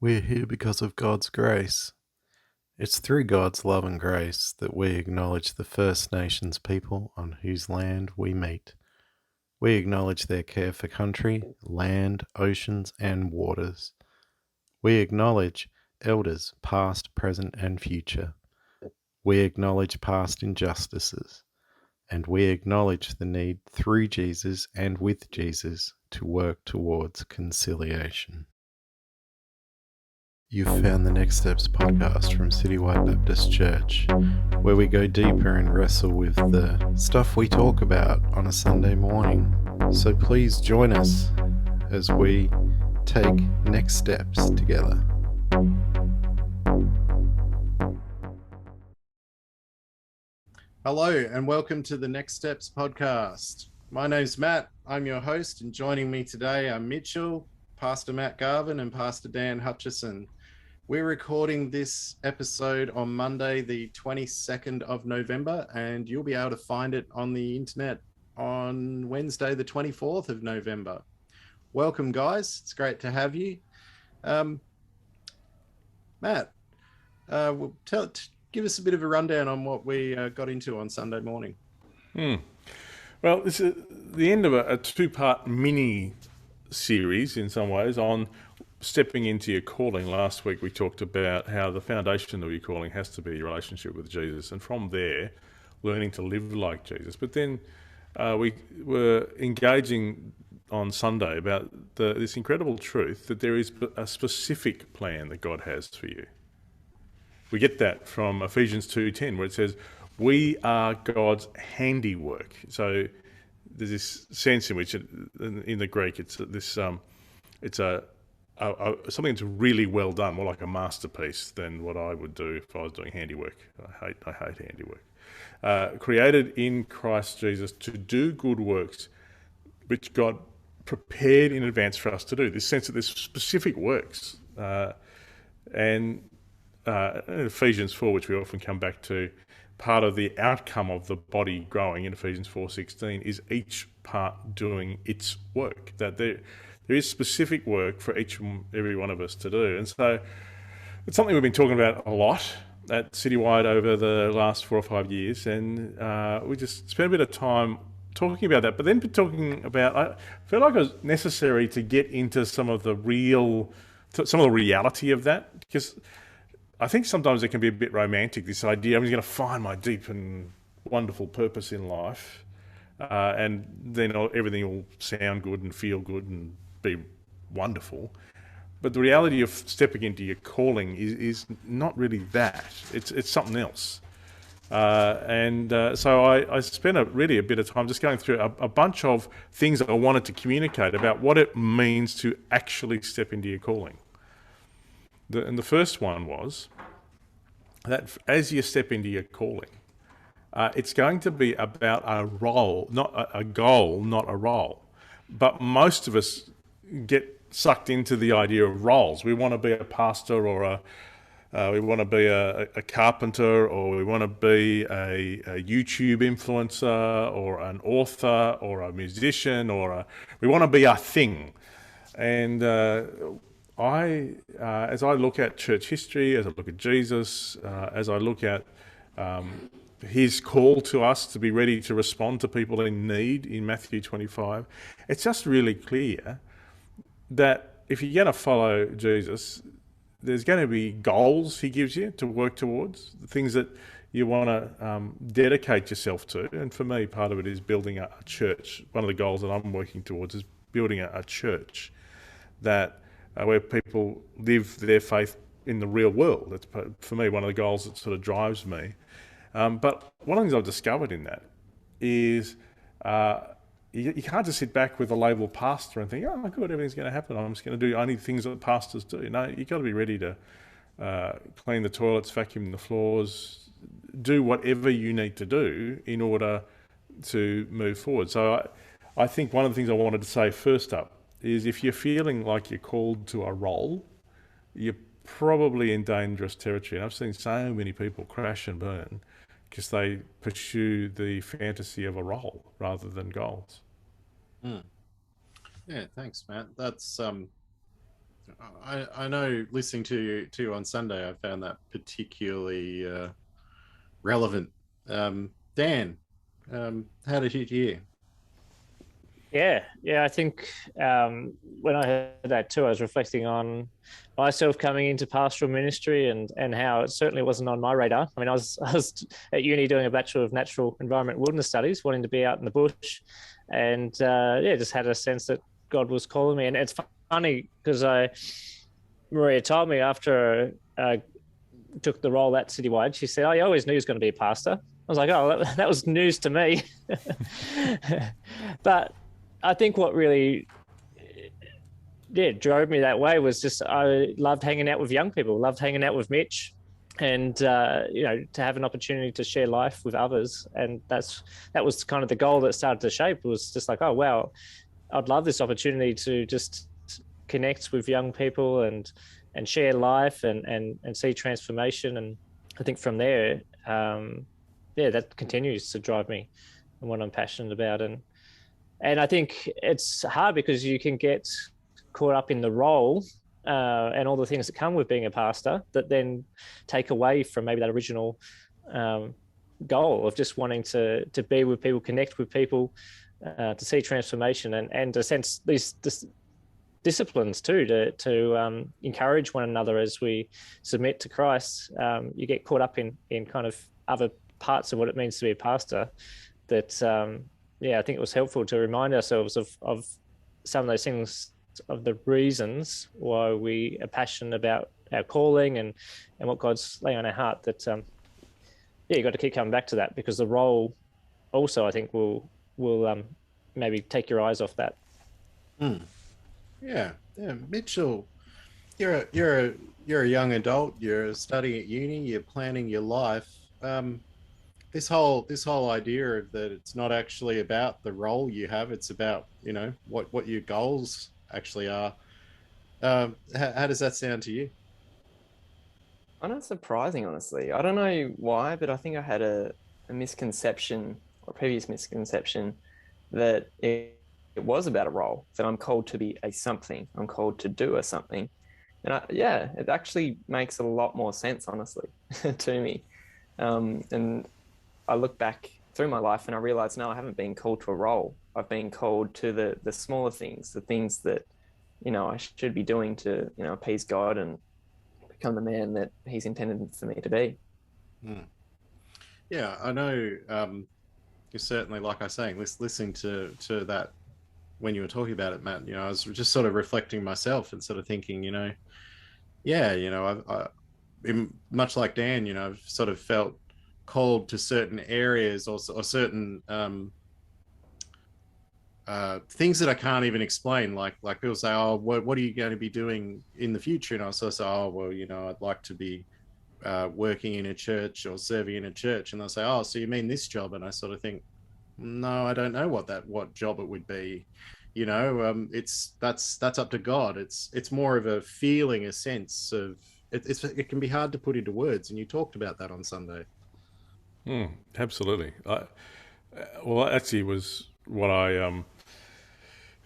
We're here because of God's grace. It's through God's love and grace that we acknowledge the First Nations people on whose land we meet. We acknowledge their care for country, land, oceans, and waters. We acknowledge elders past, present, and future. We acknowledge past injustices. And we acknowledge the need through Jesus and with Jesus to work towards conciliation. You've found the Next Steps podcast from Citywide Baptist Church, where we go deeper and wrestle with the stuff we talk about on a Sunday morning. So please join us as we take next steps together. Hello, and welcome to the Next Steps podcast. My name's Matt. I'm your host, and joining me today are Mitchell, Pastor Matt Garvin, and Pastor Dan Hutchison. We're recording this episode on Monday, the 22nd of November, and you'll be able to find it on the internet on Wednesday, the 24th of November. Welcome, guys. It's great to have you. Matt, give us a bit of a rundown on what we got into on Sunday morning. Well, this is the end of a two-part mini series in some ways on stepping into your calling. Last week we talked about how the foundation of your calling has to be your relationship with Jesus, and from there learning to live like Jesus. But then we were engaging on Sunday about this incredible truth that there is a specific plan that God has for you. We get that from Ephesians 2:10, where it says, we are God's handiwork. So there's this sense in which, in the Greek, it's something that's really well done, more like a masterpiece than what I would do if I was doing handiwork. I hate handiwork. Created in Christ Jesus to do good works, which God prepared in advance for us to do. This sense that there's specific works, and in Ephesians 4, which we often come back to, part of the outcome of the body growing in Ephesians 4:16 is each part doing its work. That there is specific work for every one of us to do. And so it's something we've been talking about a lot at Citywide over the last 4 or 5 years. And we just spent a bit of time talking about that, but then talking about, I felt like it was necessary to get into some of the reality of that, because I think sometimes it can be a bit romantic, this idea, I'm just going to find my deep and wonderful purpose in life, and then everything will sound good and feel good and be wonderful. But the reality of stepping into your calling is not really that. It's something else. So I spent a bit of time just going through a bunch of things that I wanted to communicate about what it means to actually step into your calling. And the first one was that as you step into your calling, it's going to be about a role, not a goal, not a role. But most of us get sucked into the idea of roles. We want to be a pastor, or we want to be a carpenter, or we want to be a YouTube influencer, or an author, or a musician, we want to be a thing. And as I look at church history, as I look at Jesus, as I look at his call to us to be ready to respond to people in need in Matthew 25, it's just really clear that if you're going to follow Jesus, there's going to be goals he gives you to work towards, the things that you want to dedicate yourself to. And for me, part of it is building a church. One of the goals that I'm working towards is building a church that where people live their faith in the real world. That's, for me, one of the goals that sort of drives me. But one of the things I've discovered in that is you can't just sit back with a label pastor and think, oh, good, everything's going to happen. I'm just going to do only things that pastors do. No, you've got to be ready to clean the toilets, vacuum the floors, do whatever you need to do in order to move forward. So I think one of the things I wanted to say first up is, if you're feeling like you're called to a role, you're probably in dangerous territory. And I've seen so many people crash and burn because they pursue the fantasy of a role rather than goals. Yeah, thanks, Matt. That's I know listening to you on Sunday, I found that particularly relevant. Dan, how did you hear? Yeah. I think when I heard that too, I was reflecting on myself coming into pastoral ministry and how it certainly wasn't on my radar. I mean, I was at uni doing a Bachelor of Natural Environment and Wilderness Studies, wanting to be out in the bush, and yeah, just had a sense that God was calling me. And it's funny because Maria told me after I took the role at Citywide, she said, "Oh, you always knew he was going to be a pastor." I was like, "Oh, that was news to me." But I think what really drove me that way was just I loved hanging out with young people, loved hanging out with Mitch, and to have an opportunity to share life with others, and that was kind of the goal that started to shape. It was just like, oh wow, I'd love this opportunity to just connect with young people and share life and see transformation. And I think from there, that continues to drive me and what I'm passionate about. And I think it's hard because you can get caught up in the role and all the things that come with being a pastor that then take away from maybe that original um, goal of just wanting to be with people, connect with people, to see transformation and to sense these disciplines too to encourage one another as we submit to Christ. You get caught up in kind of other parts of what it means to be a pastor that I think it was helpful to remind ourselves of some of those things, of the reasons why we are passionate about our calling and what God's laying on our heart. That you got to keep coming back to that, because the role also, I think, will maybe take your eyes off that. Hmm. Yeah, Mitchell, you're a young adult. You're studying at uni. You're planning your life. This whole idea of that it's not actually about the role you have. It's about what your goals actually are. How does that sound to you? Kind of surprising, honestly. I don't know why, but I think I had a misconception or previous misconception that it was about a role, that I'm called to be a something, I'm called to do a something. And yeah, it actually makes a lot more sense, honestly, to me. And I look back through my life and I realize, no, I haven't been called to a role. I've been called to the smaller things, the things that, I should be doing to, appease God and become the man that he's intended for me to be. Hmm. Yeah, I know. You're certainly, like I was saying, listening to that when you were talking about it, Matt. I was just sort of reflecting myself and sort of thinking, yeah, much like Dan, I've sort of felt called to certain areas or certain things that I can't even explain. Like people say, "Oh, what are you going to be doing in the future?" And I sort of say, "Oh, well, I'd like to be working in a church or serving in a church." And they'll say, "Oh, so you mean this job?" And I sort of think, "No, I don't know what job it would be." That's up to God. It's more of a feeling, a sense of it can be hard to put into words. And you talked about that on Sunday. Absolutely. Well, actually, was what I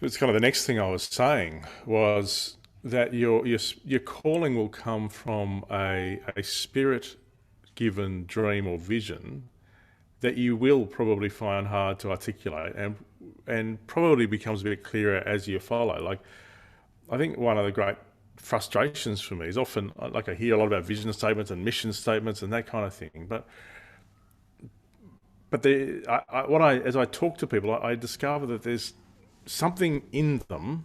it's kind of the next thing I was saying was that your calling will come from a spirit given dream or vision that you will probably find hard to articulate and probably becomes a bit clearer as you follow. Like, I think one of the great frustrations for me is often, like, I hear a lot about vision statements and mission statements and that kind of thing, but as I talk to people, I discover that there's something in them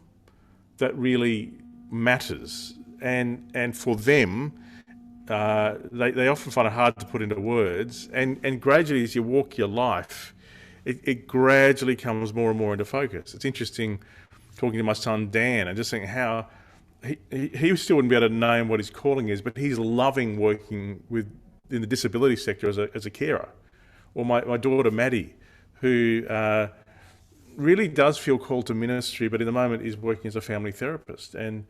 that really matters, and for them, they often find it hard to put into words, and gradually as you walk your life, it gradually comes more and more into focus. It's interesting talking to my son Dan and just seeing how he still wouldn't be able to name what his calling is, but he's loving working in the disability sector as a carer. Or my daughter Maddie, who really does feel called to ministry, but in the moment is working as a family therapist and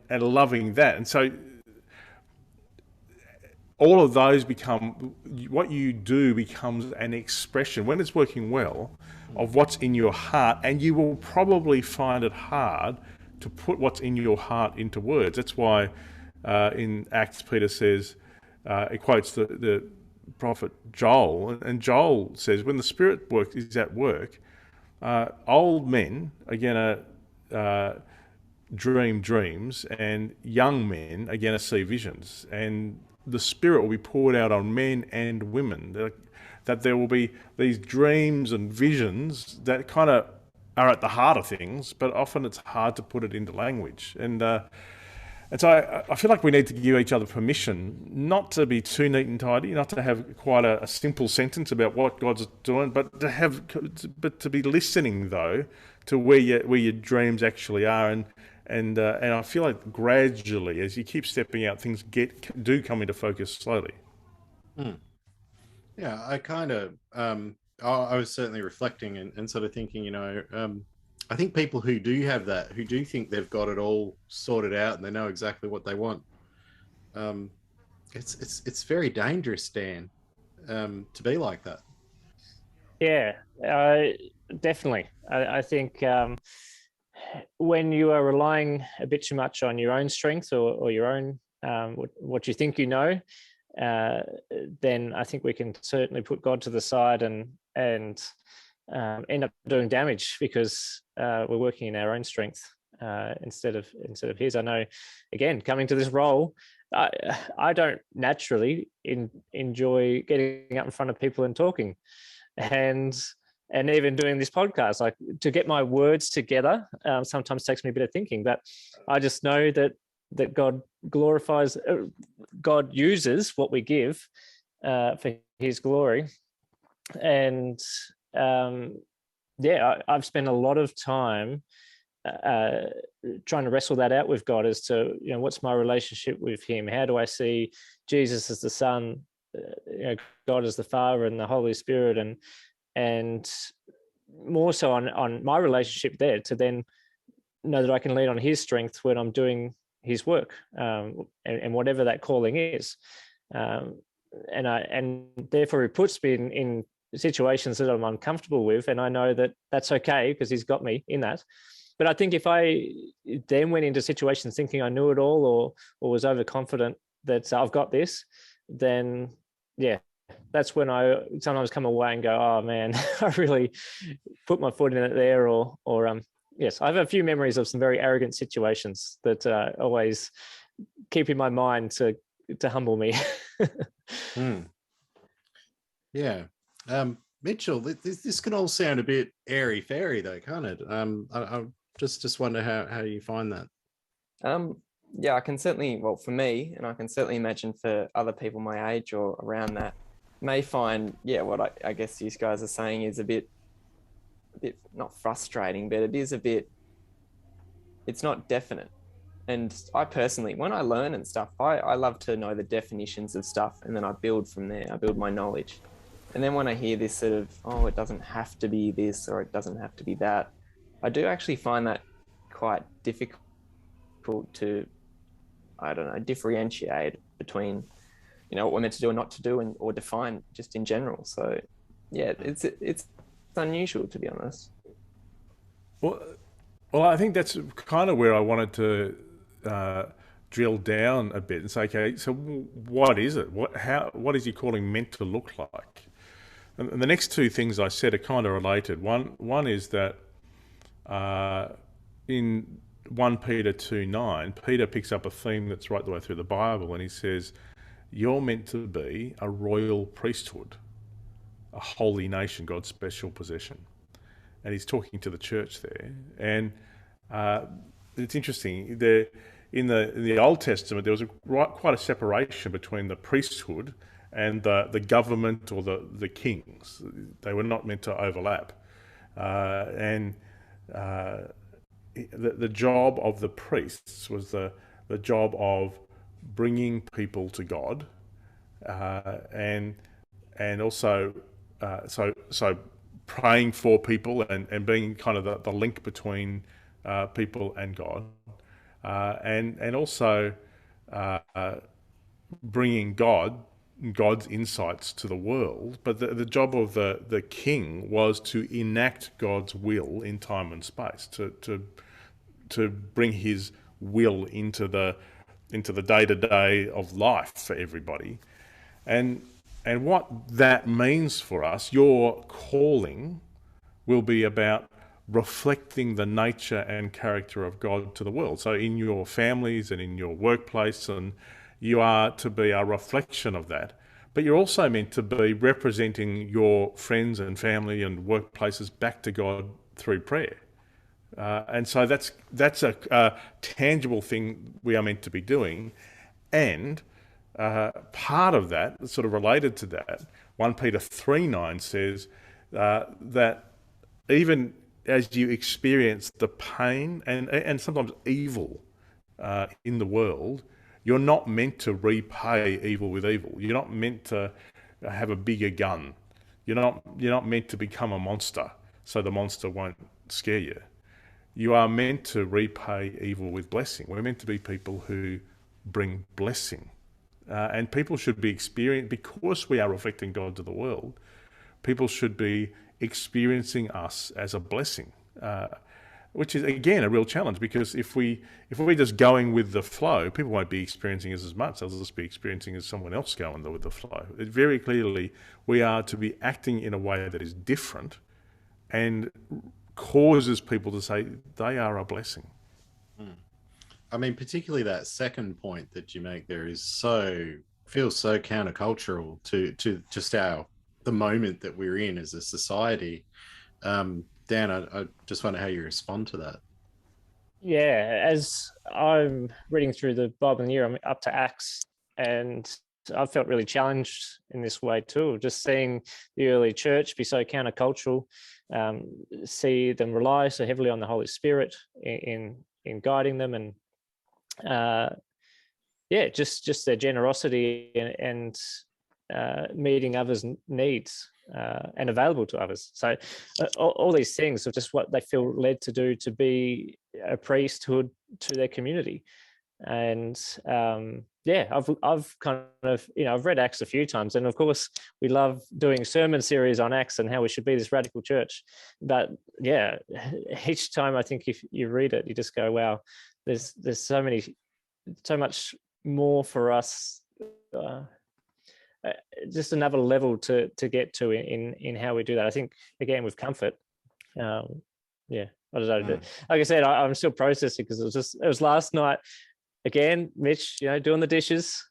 loving that. And so all of those become, what you do becomes an expression, when it's working well, of what's in your heart, and you will probably find it hard to put what's in your heart into words. That's why in Acts Peter says, he quotes the prophet Joel, and Joel says, when the Spirit is at work, old men are going to dream dreams, and young men are going to see visions, and the Spirit will be poured out on men and women. That there will be these dreams and visions that kind of are at the heart of things, but often it's hard to put it into language. And so I feel like we need to give each other permission not to be too neat and tidy, not to have quite a simple sentence about what God's doing, but to be listening though to where your dreams actually are. And I feel like gradually, as you keep stepping out, things do come into focus slowly. Yeah, I kind of, I was certainly reflecting and sort of thinking, I think people who do have that, who do think they've got it all sorted out and they know exactly what they want, it's very dangerous, Dan, to be like that. Yeah, definitely. I think when you are relying a bit too much on your own strength or your own what you think you know, then I think we can certainly put God to the side and end up doing damage because we're working in our own strength instead of His. I know, again, coming to this role, I don't naturally enjoy getting up in front of people and talking, and even doing this podcast. Like, to get my words together sometimes takes me a bit of thinking, but I just know that God glorifies, God uses what we give for His glory. And I've spent a lot of time trying to wrestle that out with God as to, what's my relationship with Him? How do I see Jesus as the Son, God as the Father, and the Holy Spirit, and more so on my relationship there, to then know that I can lean on His strength when I'm doing His work, and whatever that calling is, and therefore it puts me in situations that I'm uncomfortable with, and I know that that's okay because He's got me in that. But I think if I then went into situations thinking I knew it all or was overconfident that I've got this, then that's when I sometimes come away and go, oh man, I really put my foot in it there, or yes, I have a few memories of some very arrogant situations that always keep in my mind to humble me. Yeah. Mitchell, this can all sound a bit airy-fairy though, can't it? I just wonder how you find that. I can certainly, well, for me, and I can certainly imagine for other people my age or around that, may find, what I guess these guys are saying is a bit not frustrating, but it is it's not definite. And I personally, when I learn and stuff, I love to know the definitions of stuff, and then I build from there. I build my knowledge. And then when I hear this sort of, it doesn't have to be this or it doesn't have to be that, I do actually find that quite difficult to, differentiate between, what we're meant to do and not to do, or define just in general. So, it's unusual, to be honest. Well, I think that's kind of where I wanted to drill down a bit and say, okay, so what is it? What is He calling meant to look like? And the next two things I said are kind of related. One is that in 1 Peter 2:9, Peter picks up a theme that's right the way through the Bible, and he says, you're meant to be a royal priesthood, a holy nation, God's special possession. And he's talking to the church there. And it's interesting, in the Old Testament, there was quite a separation between the priesthood and the government or the kings. They were not meant to overlap. And the job of the priests was the job of bringing people to God, and also so praying for people and being kind of the link between people and God, and also bringing God's insights to the world. But the job of the king was to enact God's will in time and space, to to bring his will into the day-to-day of life for everybody. And what that means for us, your calling will be about reflecting the nature and character of God to the world. So in your families and in your workplace, and you are to be a reflection of that. But you're also meant to be representing your friends and family and workplaces back to God through prayer. And so that's a tangible thing we are meant to be doing. And part of that, sort of related to that, 1 Peter 3:9 says that even as you experience the pain and sometimes evil in the world, you're not meant to repay evil with evil. You're not meant to have a bigger gun. You're not meant to become a monster so the monster won't scare you. You are meant to repay evil with blessing. We're meant to be people who bring blessing. And people should be because we are reflecting God to the world, people should be experiencing us as a blessing, which is, again, a real challenge, because if we're just going with the flow, people won't be experiencing us as much. They'll just be experiencing as someone else going with the flow. Very clearly, we are to be acting in a way that is different and causes people to say they are a blessing. I mean, particularly that second point that you make there feels so countercultural to just the moment that we're in as a society. Dan, I just wonder how you respond to that. Yeah, as I'm reading through the Bible in the year, I'm up to Acts, and I've felt really challenged in this way too, just seeing the early church be so countercultural, see them rely so heavily on the Holy Spirit in guiding them, and just their generosity and meeting others' needs and available to others. So all these things are just what they feel led to do, to be a priesthood to their community. And I've kind of, I've read Acts a few times, and of course we love doing sermon series on Acts and how we should be this radical church. But yeah, each time I think if you read it, you just go, wow, there's so much more for us. Just another level to get to in how we do that. I think, again, with comfort. I don't know. Like I said, I'm still processing, because it was last night. Again, Mitch, doing the dishes.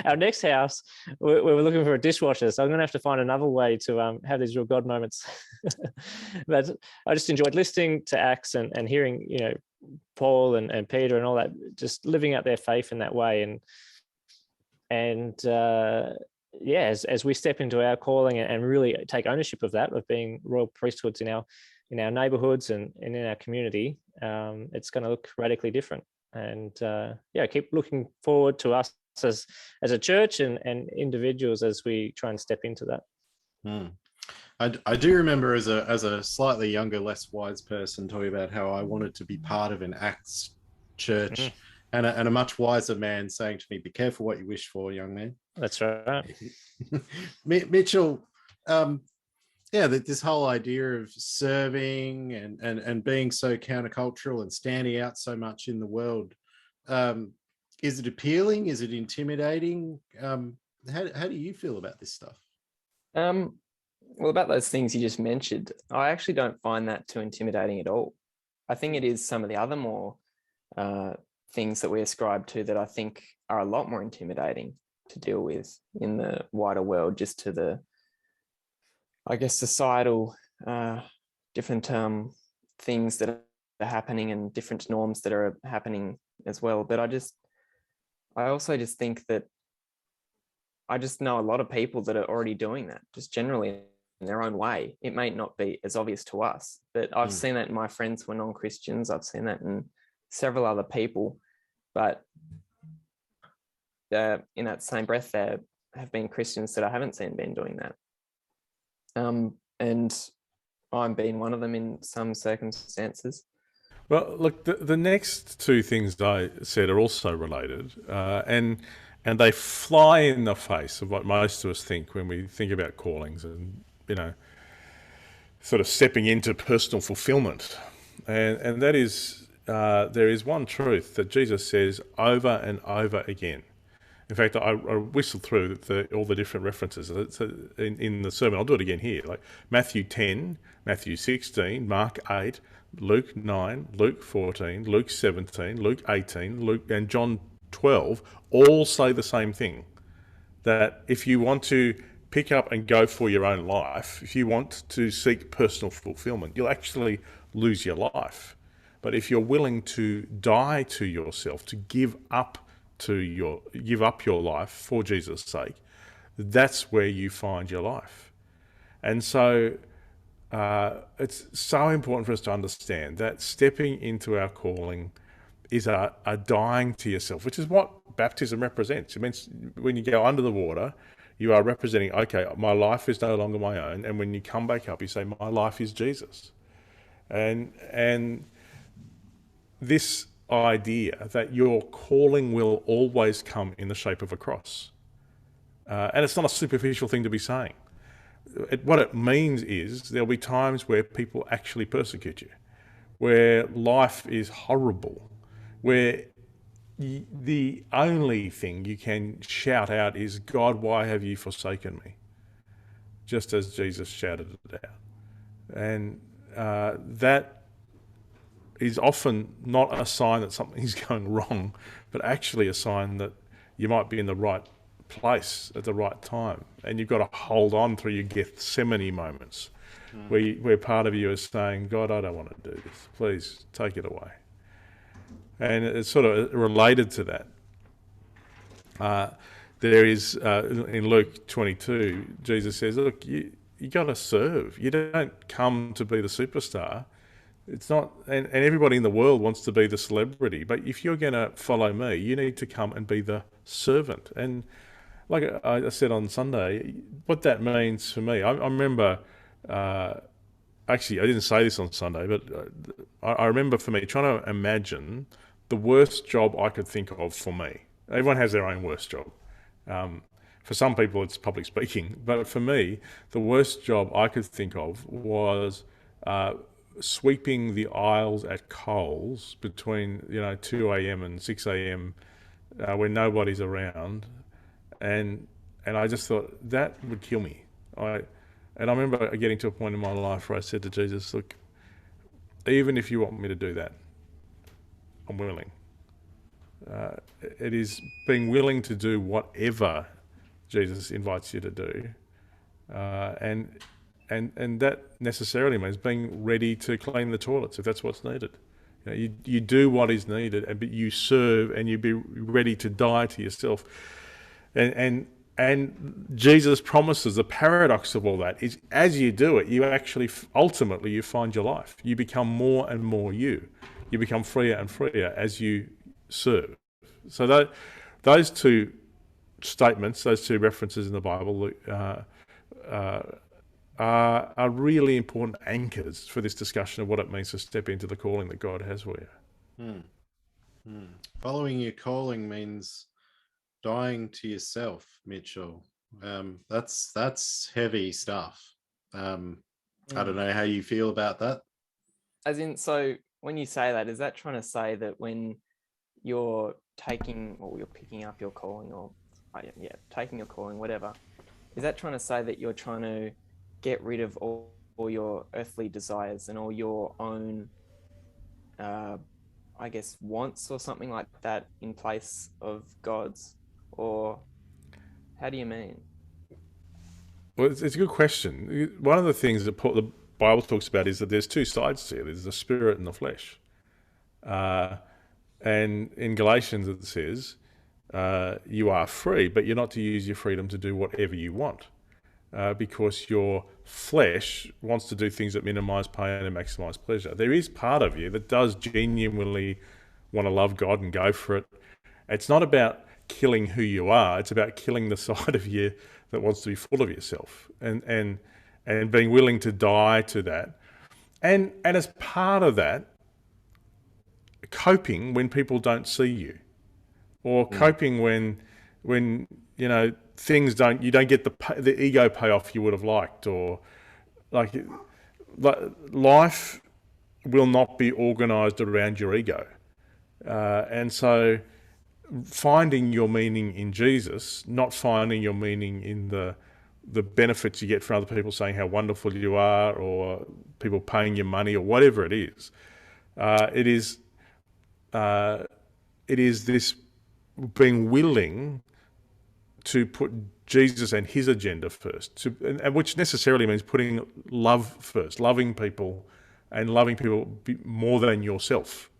Our next house, we were looking for a dishwasher, so I'm going to have to find another way to have these real God moments. But I just enjoyed listening to Acts and hearing, Paul and Peter and all that, just living out their faith in that way. And as we step into our calling and really take ownership of that, of being royal priesthoods in our neighborhoods and in our community, it's going to look radically different. And keep looking forward to us as a church and individuals as we try and step into that. I do remember as a slightly younger, less wise person talking about how I wanted to be part of an Acts church, and a much wiser man saying to me, "Be careful what you wish for, young man." That's right. Mitchell, this whole idea of serving and being so countercultural and standing out so much in the world, is it appealing? Is it intimidating? How do you feel about this stuff? Well, about those things you just mentioned, I actually don't find that too intimidating at all. I think it is some of the other more things that we ascribe to that I think are a lot more intimidating to deal with in the wider world, just to the, I guess, societal different things that are happening and different norms that are happening as well. But I also just think that I just know a lot of people that are already doing that, just generally in their own way. It may not be as obvious to us, but I've seen that in my friends who are non-Christians. I've seen that in several other people, but in that same breath, there have been Christians that I haven't seen been doing that. And I'm being one of them in some circumstances. Well, look, the next two things I said are also related, and they fly in the face of what most of us think when we think about callings and, sort of stepping into personal fulfillment. And that is, there is one truth that Jesus says over and over again. In fact, I whistled through all the different references in the sermon. I'll do it again here. Like Matthew 10, Matthew 16, Mark 8, Luke 9, Luke 14, Luke 17, Luke 18, Luke and John 12 all say the same thing. That if you want to pick up and go for your own life, if you want to seek personal fulfillment, you'll actually lose your life. But if you're willing to die to yourself, to give up your life for Jesus' sake, that's where you find your life. And so it's so important for us to understand that stepping into our calling is a dying to yourself, which is what baptism represents. It means when you go under the water, you are representing, okay, my life is no longer my own. And when you come back up, you say, my life is Jesus. And this idea that your calling will always come in the shape of a cross. And it's not a superficial thing to be saying. What it means is there'll be times where people actually persecute you, where life is horrible, where the only thing you can shout out is, God, why have you forsaken me? Just as Jesus shouted it out. And that is often not a sign that something's going wrong, but actually a sign that you might be in the right place at the right time. And you've got to hold on through your Gethsemane moments where part of you is saying, God, I don't want to do this. Please take it away. And it's sort of related to that. There is, in Luke 22, Jesus says, look, you got to serve. You don't come to be the superstar. It's not, and everybody in the world wants to be the celebrity. But if you're going to follow me, you need to come and be the servant. And like I said on Sunday, what that means for me, I remember, actually, I didn't say this on Sunday, but I remember for me trying to imagine the worst job I could think of for me. Everyone has their own worst job. For some people, it's public speaking. But for me, the worst job I could think of was sweeping the aisles at Coles between 2 a.m. and 6 a.m. When nobody's around, and I just thought that would kill me. And I remember getting to a point in my life where I said to Jesus, look, even if you want me to do that, I'm willing. It is being willing to do whatever Jesus invites you to do, and that necessarily means being ready to clean the toilets if that's what's needed. You do what is needed, but you serve, and you be ready to die to yourself. And Jesus promises the paradox of all that is, as you do it, you actually ultimately you find your life. You become more and more you. You become freer and freer as you serve. So those two statements, those two references in the Bible, are really important anchors for this discussion of what it means to step into the calling that God has for you. Following your calling means dying to yourself, Mitchell. That's heavy stuff. I don't know how you feel about that. As in, so when you say that, is that trying to say that when you're taking, or you're picking up your calling, or taking your calling, whatever, is that trying to say that you're trying to get rid of all your earthly desires and all your own, wants or something like that in place of God's? Or how do you mean? Well, it's a good question. One of the things that the Bible talks about is that there's two sides to it. There's the spirit and the flesh. And in Galatians it says, you are free, but you're not to use your freedom to do whatever you want. Because your flesh wants to do things that minimize pain and maximize pleasure. There is part of you that does genuinely want to love God and go for it. It's not about killing who you are. It's about killing the side of you that wants to be full of yourself, and being willing to die to that. And as part of that, coping when people don't see you, or coping when things you don't get the ego payoff you would have liked, or like life will not be organised around your ego. And so finding your meaning in Jesus, not finding your meaning in the benefits you get from other people saying how wonderful you are, or people paying you money, or whatever it is. It is this being willing to put Jesus and his agenda first, and which necessarily means putting love first, loving people, and loving people more than yourself.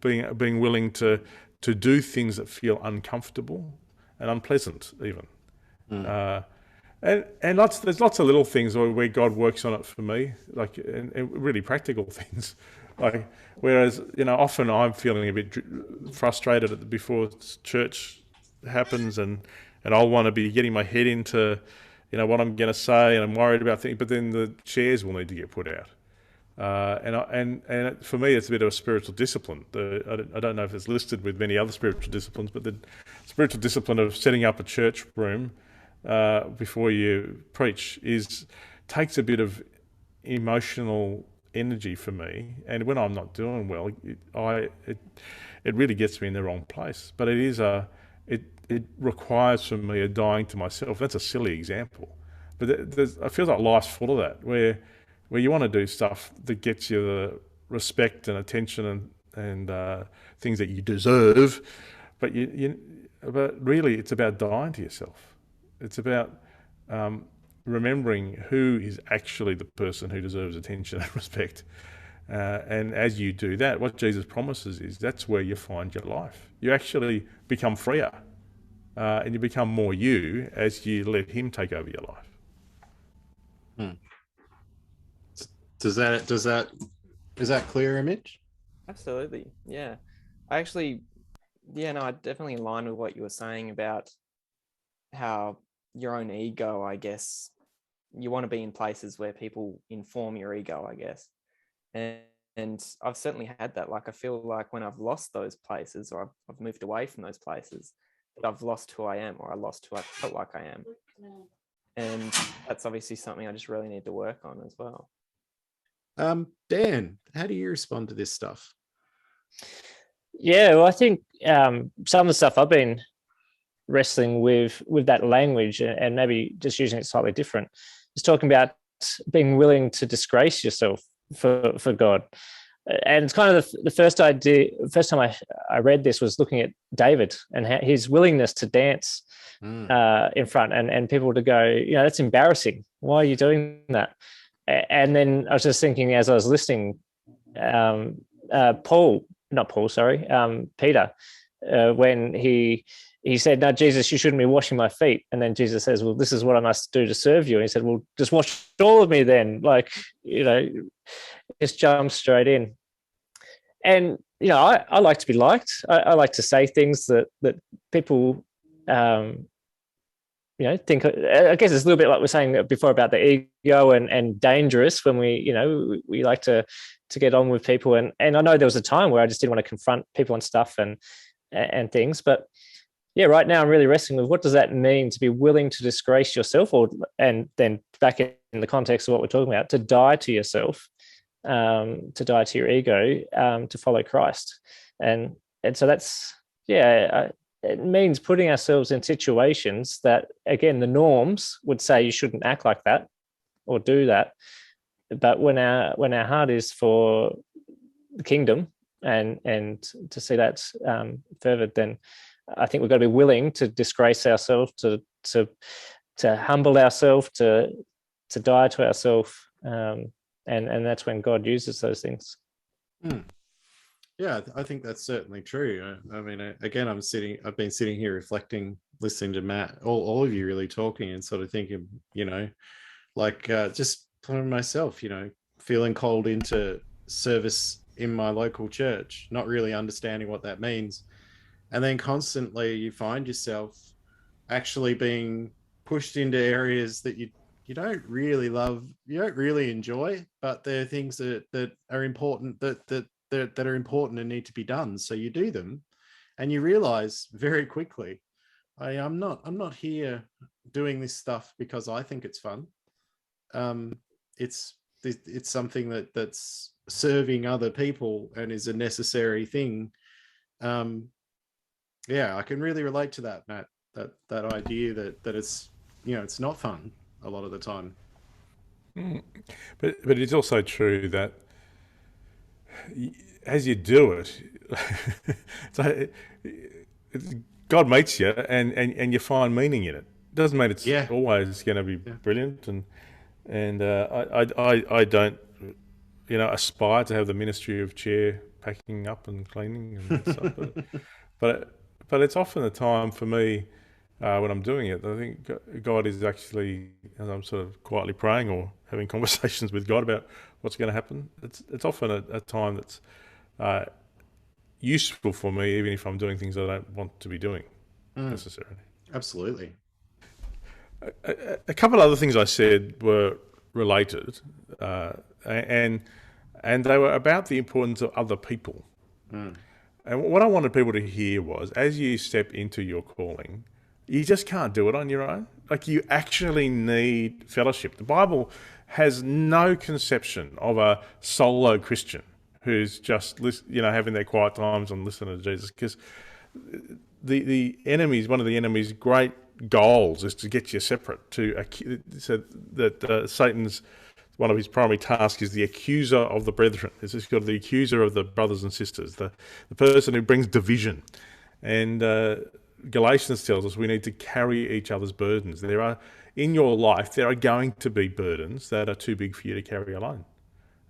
Being willing to do things that feel uncomfortable and unpleasant, even. And there's lots of little things where God works on it for me, like and really practical things. Like, whereas often I'm feeling a bit frustrated before church happens, and I'll want to be getting my head into what I'm going to say, and I'm worried about things. But then the chairs will need to get put out. And for me, it's a bit of a spiritual discipline. I don't know if it's listed with many other spiritual disciplines, but the spiritual discipline of setting up a church room before you preach takes a bit of emotional energy for me. And when I'm not doing well, it really gets me in the wrong place. But it requires from me a dying to myself. That's a silly example, but I feel like life's full of that, where you want to do stuff that gets you the respect and attention and things that you deserve, but but really it's about dying to yourself. It's about remembering who is actually the person who deserves attention and respect. And as you do that, what Jesus promises is that's where you find your life. You actually become freer, and you become more you as you let him take over your life. Is that clear, Image? Absolutely. Yeah. I definitely align with what you were saying about how your own ego, I guess, you want to be in places where people inform your ego, I guess. And I've certainly had that. Like, I feel like when I've lost those places, or I've moved away from those places, that I've lost who I am, or I lost who I felt like I am. And that's obviously something I just really need to work on as well. Dan, how do you respond to this stuff? Yeah, well, I think some of the stuff I've been wrestling with that language, and maybe just using it slightly different, is talking about being willing to disgrace yourself for God. And it's kind of the first time I read this was looking at David and his willingness to dance in front, and people to go, that's embarrassing. Why are you doing that? And then I was just thinking as I was listening, Peter, when he said, "No, Jesus, you shouldn't be washing my feet." And then Jesus says, "Well, this is what I must do to serve you." And he said, "Well, just wash all of me then." Like, just jump straight in. And, I like to be liked. I like to say things that people, think. I guess it's a little bit like we're saying before about the ego and dangerous when we like to get on with people. And I know there was a time where I just didn't want to confront people and stuff and things. But yeah, right now I'm really wrestling with what does that mean to be willing to disgrace yourself, and then back in the context of what we're talking about, to die to yourself, to die to your ego, to follow Christ. And so that's, it means putting ourselves in situations that, again, the norms would say you shouldn't act like that or do that. But when our heart is for the kingdom and to see that furthered, then I think we've got to be willing to disgrace ourselves, to humble ourselves, to die to ourselves, and that's when God uses those things. Yeah, I think that's certainly true. I mean, again, I've been sitting here reflecting, listening to Matt, all of you really talking, and sort of thinking, just for myself, feeling called into service in my local church, not really understanding what that means. And then constantly you find yourself actually being pushed into areas that you don't really love, you don't really enjoy, but they're things that are important, that are important and need to be done. So you do them, and you realize very quickly, I'm not here doing this stuff because I think it's fun. It's it's something that's serving other people and is a necessary thing. Yeah, I can really relate to that, Matt. That idea that it's it's not fun a lot of the time. But it's also true that as you do it, so God meets you and you find meaning in it. Doesn't mean it's Yeah. always going to be brilliant, and I don't aspire to have the ministry of chair packing up and cleaning and stuff, but it's often a time for me when I'm doing it. I think God is actually, as I'm sort of quietly praying or having conversations with God about what's going to happen. It's often a time that's useful for me, even if I'm doing things I don't want to be doing necessarily. Absolutely. A couple of other things I said were related, and they were about the importance of other people. And what I wanted people to hear was, as you step into your calling, you just can't do it on your own. Like, you actually need fellowship. The Bible has no conception of a solo Christian who's just having their quiet times and listening to Jesus, because one of the enemy's great goals is to get you separate, so that Satan's one of his primary tasks is the accuser of the brethren. It's just called the accuser of the brothers and sisters, the person who brings division. And Galatians tells us we need to carry each other's burdens. In your life, there are going to be burdens that are too big for you to carry alone.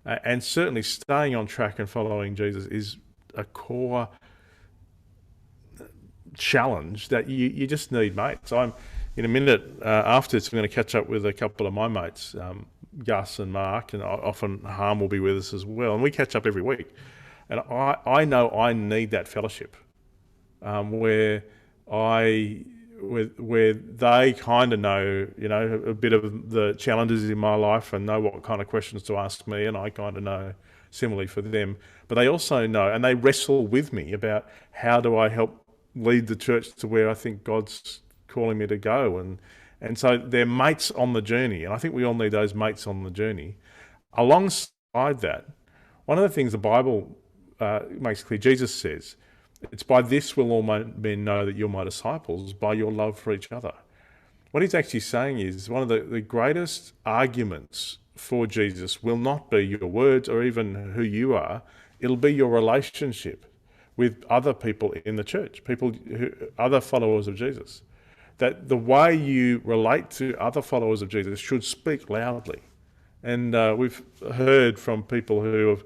And certainly staying on track and following Jesus is a core challenge that you just need mates. In a minute after this, I'm going to catch up with a couple of my mates, Gus and Mark, and often Harm will be with us as well, and we catch up every week. And I know I need that fellowship, where they kind of know, a bit of the challenges in my life and know what kind of questions to ask me, and I kind of know similarly for them. But they also know, and they wrestle with me about how do I help lead the church to where I think God's calling me to go, and so they're mates on the journey, and I think we all need those mates on the journey. Alongside that, one of the things the Bible makes clear, Jesus says, it's by this will all men know that you're my disciples, by your love for each other. What he's actually saying is one of the greatest arguments for Jesus will not be your words or even who you are. It'll be your relationship with other people in the church, other followers of Jesus. That the way you relate to other followers of Jesus should speak loudly. And we've heard from people who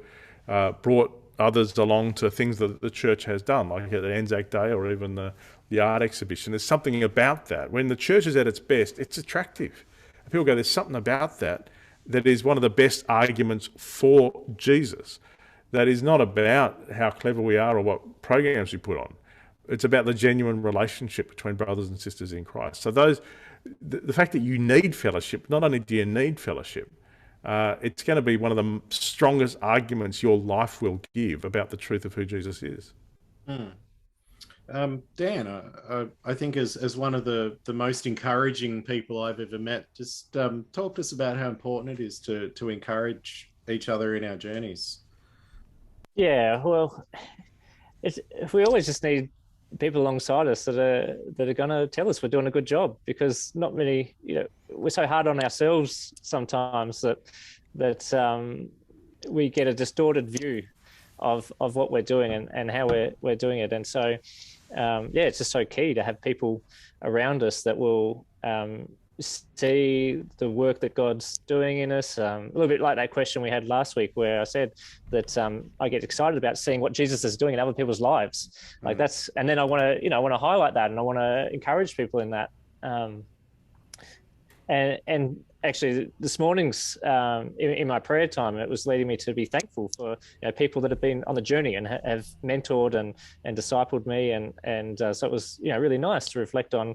have brought others along to things that the church has done, like at Anzac Day or even the art exhibition. There's something about that. When the church is at its best, it's attractive. People go, there's something about that is one of the best arguments for Jesus. That is not about how clever we are or what programs we put on. It's about the genuine relationship between brothers and sisters in Christ. So the fact that you need fellowship, not only do you need fellowship, it's going to be one of the strongest arguments your life will give about the truth of who Jesus is. Dan, I think as one of the most encouraging people I've ever met, just talk to us about how important it is to encourage each other in our journeys. Yeah, well, we always just need people alongside us that are going to tell us we're doing a good job, because not many, we're so hard on ourselves sometimes that we get a distorted view of what we're doing and how we're doing it. And so, it's just so key to have people around us that will see the work that God's doing in us. A little bit like that question we had last week, where I said that I get excited about seeing what Jesus is doing in other people's lives. Like that's, and then I want to highlight that, and I want to encourage people in that. And actually, this morning's in my prayer time, it was leading me to be thankful for people that have been on the journey and have mentored and discipled me, and so it was really nice to reflect on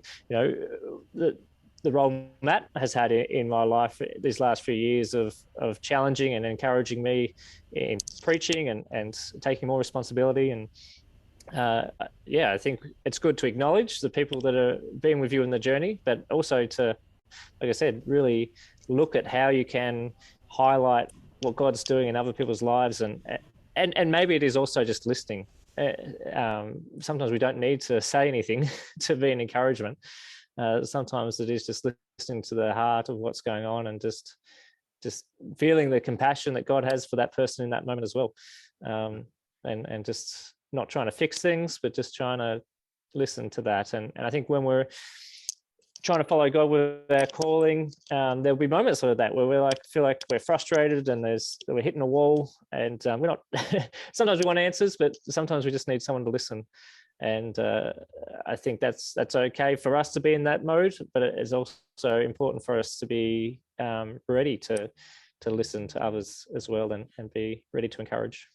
the role Matt has had in my life these last few years of challenging and encouraging me in preaching and taking more responsibility. And I think it's good to acknowledge the people that are being with you in the journey, but also to, like I said, really look at how you can highlight God's doing in other people's lives, and maybe it is also just listening. Sometimes we don't need to say anything to be an encouragement. Sometimes it is just listening to the heart of what's going on, and just feeling the compassion that God has for that person in that moment as well, and just not trying to fix things, but just trying to listen to that. And I think when we're trying to follow God with our calling, there'll be moments like that where we're like, feel like we're frustrated and we're hitting a wall, and we're not. Sometimes we want answers, but sometimes we just need someone to listen. And I think that's okay for us to be in that mode, but it is also important for us to be ready to listen to others as well, and be ready to encourage.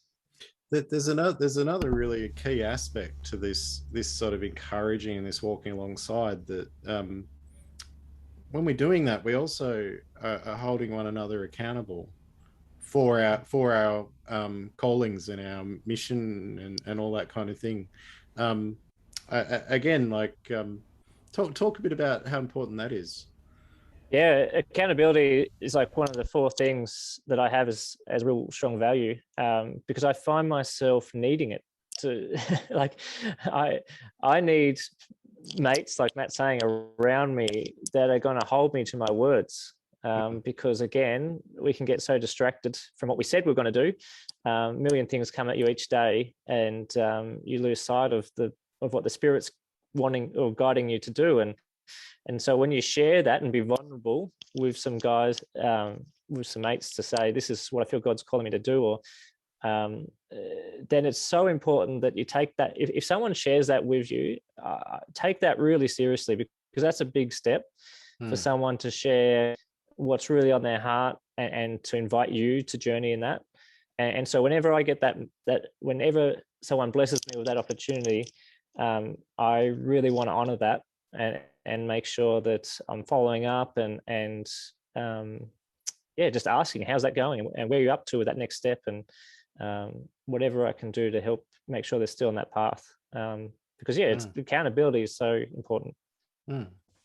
There's another really key aspect to this sort of encouraging and this walking alongside, that when we're doing that, we also are holding one another accountable for our callings and our mission and all that kind of thing. Again, like, talk a bit about how important that is. Yeah, accountability is like one of the 4 things that I have as real strong value, because I find myself needing it to like I need mates, like Matt's saying, around me that are going to hold me to my words, because again, we can get so distracted from what we said we're going to do. A million things come at you each day, and you lose sight of what the Spirit's wanting or guiding you to do. And so when you share that and be vulnerable with some guys, with some mates, to say, this is what I feel God's calling me to do, or then it's so important that you take that. If someone shares that with you, take that really seriously, because that's a big step for someone to share what's really on their heart, and to invite you to journey in that. And so whenever I get that whenever someone blesses me with that opportunity, I really want to honor that, and make sure that I'm following up, and just asking, how's that going, and where are you up to with that next step, and whatever I can do to help make sure they're still on that path, because it's accountability is so important.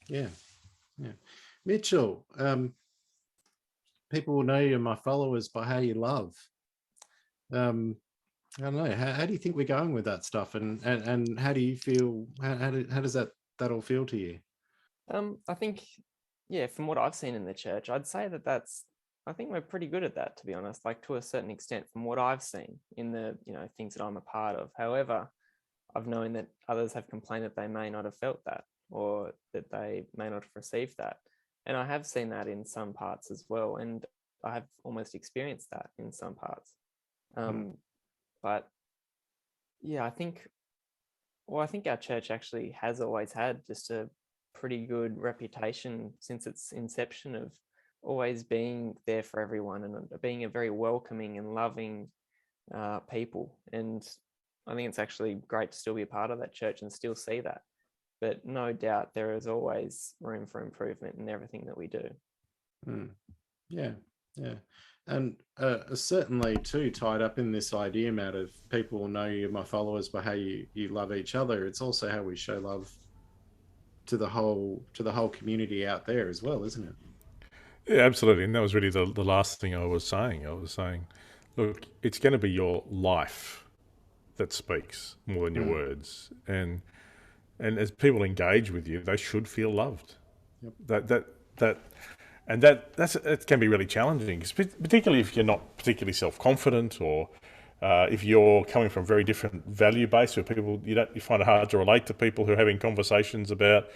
Yeah. Mitchell, people will know you're my followers by how you love. I don't know, how do you think we're going with that stuff, and how do you feel, how does that all feel to you? I think, from what I've seen in the church, I'd say I think we're pretty good at that, to be honest, like to a certain extent from what I've seen in the, things that I'm a part of. However, I've known that others have complained that they may not have felt that, or that they may not have received that. And I have seen that in some parts as well. And I have almost experienced that in some parts. But I think our church actually has always had just a pretty good reputation since its inception of always being there for everyone, and being a very welcoming and loving people. And I think it's actually great to still be a part of that church and still see that. But no doubt there is always room for improvement in everything that we do. Yeah. And certainly too, tied up in this idea, Matt, of people will know you're my followers by how you love each other. It's also how we show love to the whole community out there as well, isn't it? Yeah, absolutely. And that was really the last thing I was saying. I was saying, look, it's going to be your life that speaks more than your words. And as people engage with you, they should feel loved. Yep. That can be really challenging, particularly if you're not particularly self-confident, or if you're coming from a very different value base, where people you find it hard to relate to people who are having conversations about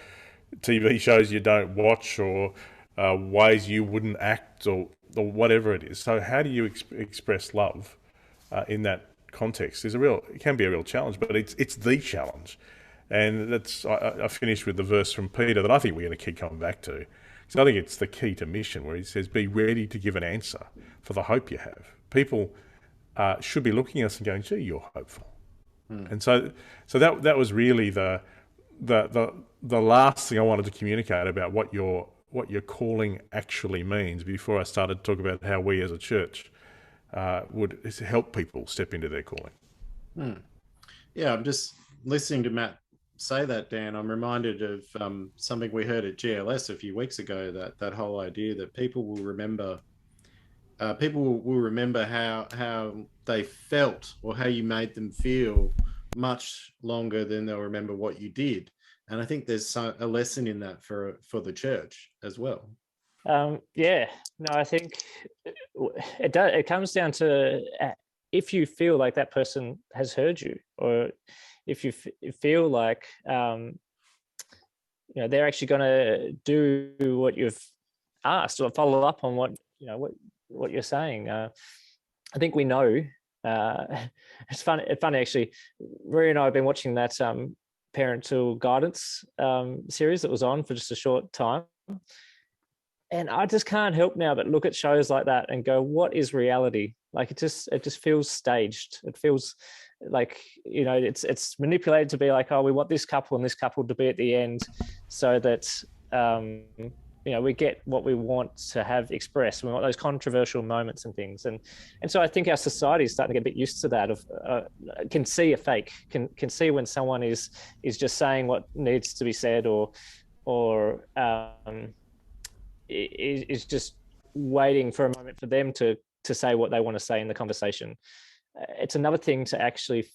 TV shows you don't watch, or ways you wouldn't act, or whatever it is. So how do you express love in that context? It can be a real challenge, but it's the challenge. And I finished with the verse from Peter that I think we're going to keep coming back to. So I think it's the key to mission, where he says, be ready to give an answer for the hope you have. People should be looking at us and going, gee, you're hopeful. And so that was really the last thing I wanted to communicate about what your calling actually means, before I started to talk about how we as a church would help people step into their calling. Yeah, I'm just listening to Matt say that, Dan. I'm reminded of something we heard at GLS a few weeks ago, that whole idea that people will remember people will remember how they felt or how you made them feel much longer than they'll remember what you did. And I think there's a lesson in that for the church as well. Yeah, no, I think it does. It comes down to if you feel like that person has heard you, or if you feel like they're actually going to do what you've asked or follow up on what you're saying. I think we know. It's funny actually. Rhea and I have been watching that parental guidance series that was on for just a short time. And I just can't help now but look at shows like that and go, what is reality? Like it just feels staged. It feels like, it's manipulated to be like, oh, we want this couple and this couple to be at the end so that, we get what we want to have expressed. We want those controversial moments and things. And so I think our society is starting to get a bit used to that can see a fake, can see when someone is just saying what needs to be said or is just waiting for a moment for them to say what they want to say in the conversation. It's another thing to actually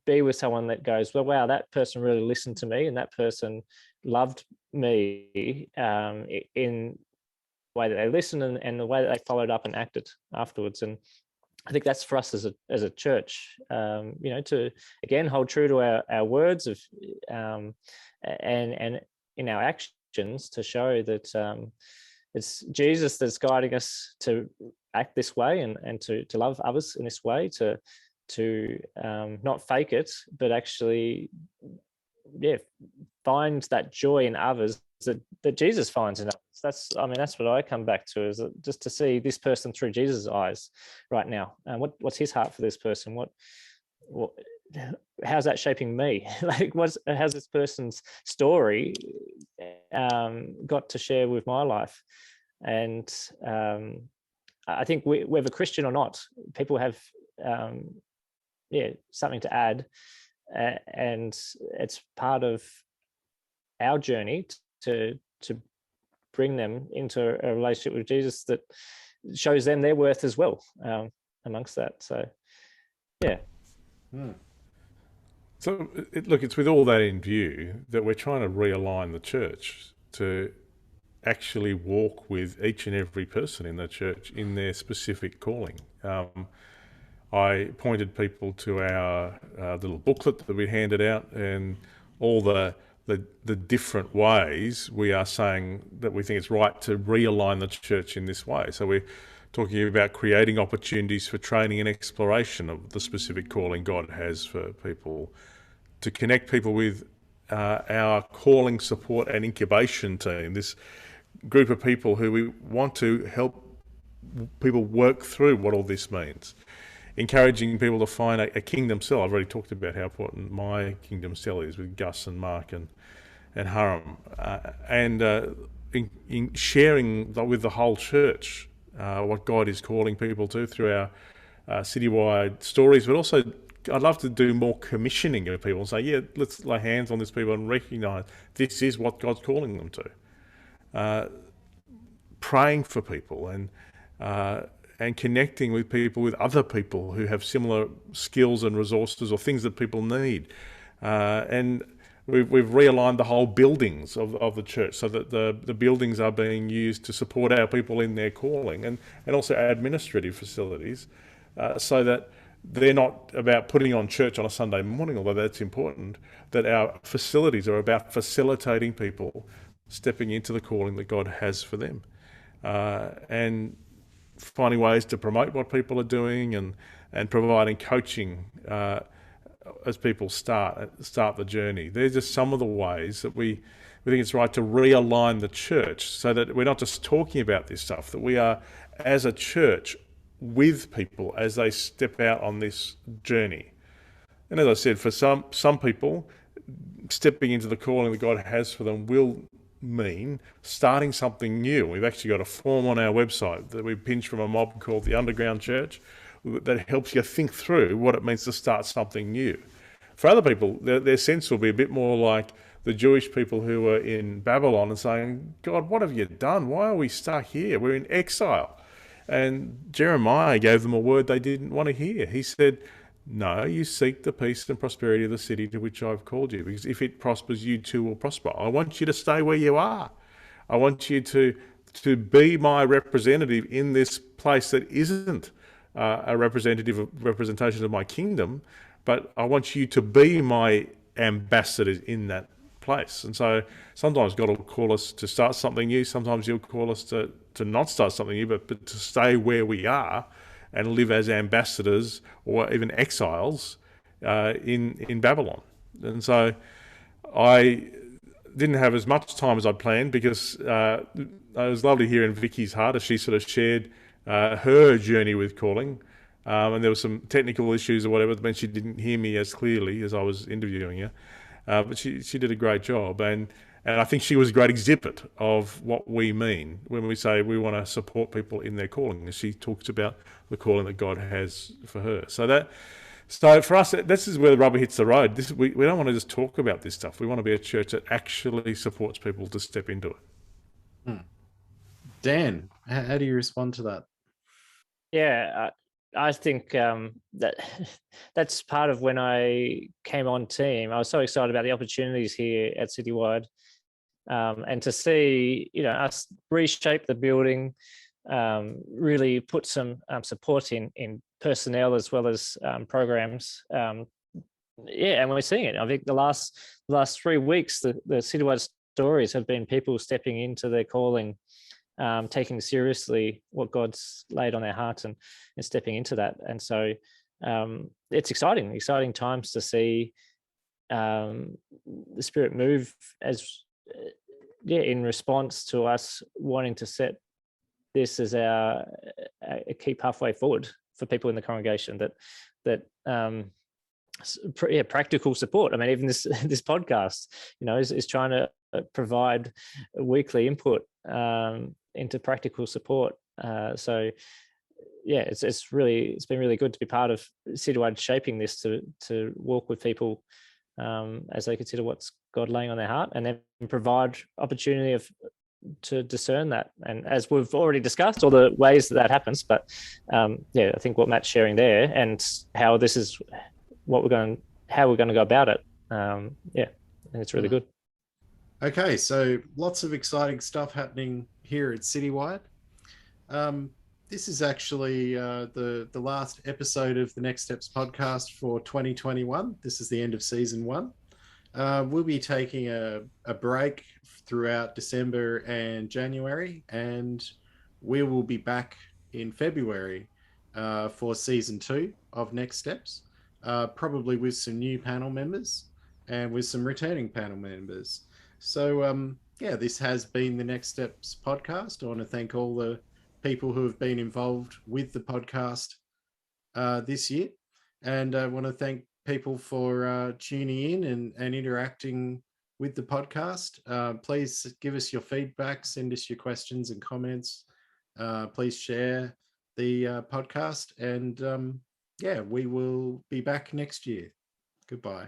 be with someone that goes, well, wow, that person really listened to me and that person loved me in the way that they listened and the way that they followed up and acted afterwards. And I think that's for us as a church, to again hold true to our words of and in our actions to show that it's Jesus that's guiding us to act this way and to love others in this way, to not fake it, but actually, find that joy in others that Jesus finds in others. That's what I come back to, is just to see this person through Jesus' eyes right now. And what's his heart for this person? What how's that shaping me? Like, how's this person's story got to share with my life? And I think whether Christian or not, people have something to add, and it's part of our journey to bring them into a relationship with Jesus that shows them their worth as well, amongst that. So yeah. So it's with all that in view that we're trying to realign the church to actually walk with each and every person in the church in their specific calling. I pointed people to our little booklet that we handed out, and all the different ways we are saying that we think it's right to realign the church in this way. So we're talking about creating opportunities for training and exploration of the specific calling God has for people, to connect people with our calling support and incubation team, this group of people who we want to help people work through what all this means. Encouraging people to find a kingdom cell. I've already talked about how important my kingdom cell is with Gus and Mark and Haram, and in sharing with the whole church what God is calling people to through our Citywide stories. But also, I'd love to do more commissioning of people and say, let's lay hands on these people and recognise this is what God's calling them to. Praying for people and connecting with people, with other people who have similar skills and resources or things that people need. And we've realigned the whole buildings of the church so that the buildings are being used to support our people in their calling, and also administrative facilities, so that they're not about putting on church on a Sunday morning, although that's important, that our facilities are about facilitating people stepping into the calling that God has for them. And finding ways to promote what people are doing and providing coaching as people start the journey. They're just some of the ways that we think it's right to realign the church so that we're not just talking about this stuff, that we are, as a church, with people as they step out on this journey. And as I said, for some people, stepping into the calling that God has for them will mean starting something new. We've actually got a form on our website that we pinched from a mob called the Underground Church that helps you think through what it means to start something new. For other people, their sense will be a bit more like the Jewish people who were in Babylon and saying, God, what have you done? Why are we stuck here? We're in exile. And Jeremiah gave them a word they didn't want to hear. He said, no, you seek the peace and prosperity of the city to which I've called you, because if it prospers, you too will prosper. I want you to stay where you are. I want you to be my representative in this place that isn't a representation of my kingdom, but I want you to be my ambassadors in that place. And so sometimes God will call us to start something new. Sometimes he'll call us to not start something new, but to stay where we are and live as ambassadors or even exiles in Babylon. And so I didn't have as much time as I'd planned, because it was lovely hearing Vicky's heart as she sort of shared her journey with calling. And there were some technical issues or whatever that meant she didn't hear me as clearly as I was interviewing her. But she did a great job. And I think she was a great exhibit of what we mean when we say we want to support people in their calling. She talks about the calling that God has for her. So for us, this is where the rubber hits the road. We don't want to just talk about this stuff. We want to be a church that actually supports people to step into it. Dan, how do you respond to that? Yeah, I think that's part of when I came on team. I was so excited about the opportunities here at Citywide, and to see us reshape the building, really put some support in personnel as well as programs. And we're seeing it. I think the last 3 weeks, the Citywide stories have been people stepping into their calling, taking seriously what God's laid on their hearts and stepping into that. And so it's exciting times to see the Spirit move in response to us wanting to set this as a key pathway forward for people in the congregation, practical support. I mean, even this podcast, is trying to provide weekly input into practical support. It's been really good to be part of Citywide shaping this to walk with people as they consider what's God laying on their heart, and then provide opportunity to discern that. And as we've already discussed, all the ways that happens, but I think what Matt's sharing there and how this is how we're going to go about it. And it's really good. Okay, so lots of exciting stuff happening here at Citywide. This is actually the last episode of the Next Steps podcast for 2021. This is the end of season 1. We'll be taking a break throughout December and January, and we will be back in February for season 2 of Next Steps, probably with some new panel members and with some returning panel members. So this has been the Next Steps podcast. I want to thank all the people who have been involved with the podcast this year, and I want to thank people for tuning in and interacting with the podcast. Please give us your feedback, send us your questions and comments. Please share the podcast, and we will be back next year. Goodbye.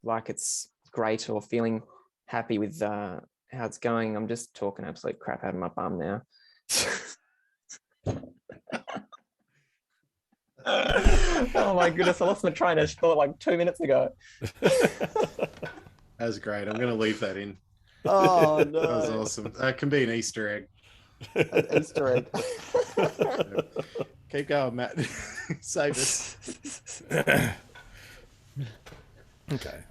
Like it's great or feeling happy with how it's going. I'm just talking absolute crap out of my bum now. Oh my goodness, I lost my train of thought like 2 minutes ago. That's great. I'm going to leave that in. Oh no. That was awesome. That can be an Easter egg. An Easter egg. Keep going, Matt. Save us. Okay.